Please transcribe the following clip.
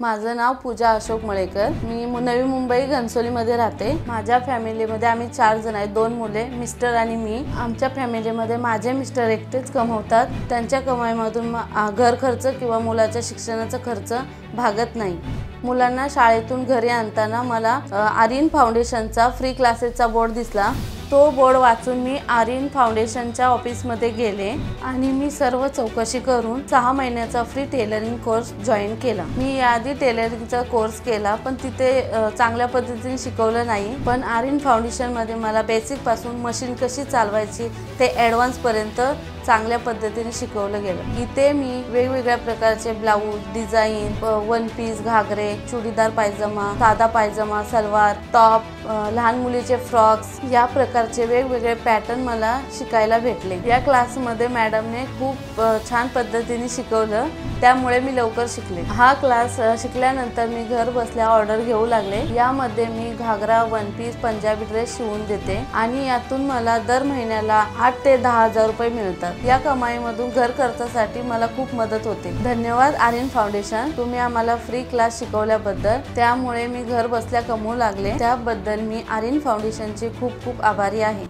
माझं नाव पूजा अशोक मळेकर। मी नवी मुंबई घनसोलीमध्ये राहते। माझ्या फॅमिलीमध्ये आम्ही 4 जण आहेत, 2 मुले, मिस्टर आणि मी। आमच्या फॅमिलीमध्ये माझे मिस्टर एकटेच कमवतात। त्यांच्या कमाईमधून घर खर्च किंवा मुलाच्या शिक्षणाचा खर्च भागत नाही। मुलांना शाळेतून घरी आणताना मला आर्यन फाउंडेशनचा फ्री क्लासेसचा बोर्ड दिसला। तो बोर्ड वाचून मी आर्यन फाउंडेशनच्या ऑफिसमध्ये गेले आणि मी सर्व चौकशी करून 6 महिन्याचा फ्री टेलरिंग कोर्स जॉईन केला। मी याआधी टेलरिंगचा कोर्स केला, पण तिथे चांगल्या पद्धतीने शिकवलं नाही। पण आर्यन फाउंडेशनमध्ये मला बेसिक पासून मशीन कशी चालवायची ते ॲडव्हान्स पर्यंत चांगल्या पद्धतीने शिकवलं गेलं। इथे मी वेगवेगळ्या प्रकारचे ब्लाऊज डिझाइन, वन पीस, घागरे, चुडीदार पायजमा, साधा पायजमा, सलवार, टॉप, लहान मुलीचे फ्रॉक्स या प्रकारचे वेगवेगळे पॅटर्न मला शिकायला भेटले। या क्लासमध्ये मॅडमने खूप छान पद्धतीने शिकवलं, त्यामुळे मी लवकर शिकले। हा क्लास शिकल्यानंतर मी घर बसल्या ऑर्डर घेऊ लागले। यामध्ये मी घागरा, वन पीस, पंजाबी ड्रेस शिवून देते आणि यातून मला दर महिन्याला 8 ते 10 हजार रुपये मिळतात। या कमाईमधून घर खर्चासाठी मला खूप मदत होते। धन्यवाद आर्यन फाउंडेशन, तुम्ही आम्हाला फ्री क्लास शिकवल्याबद्दल। त्यामुळे मी घर बसल्या कमवू लागले। त्याबद्दल मी आर्यन फाउंडेशनचे खूप खूप आभारी आहे।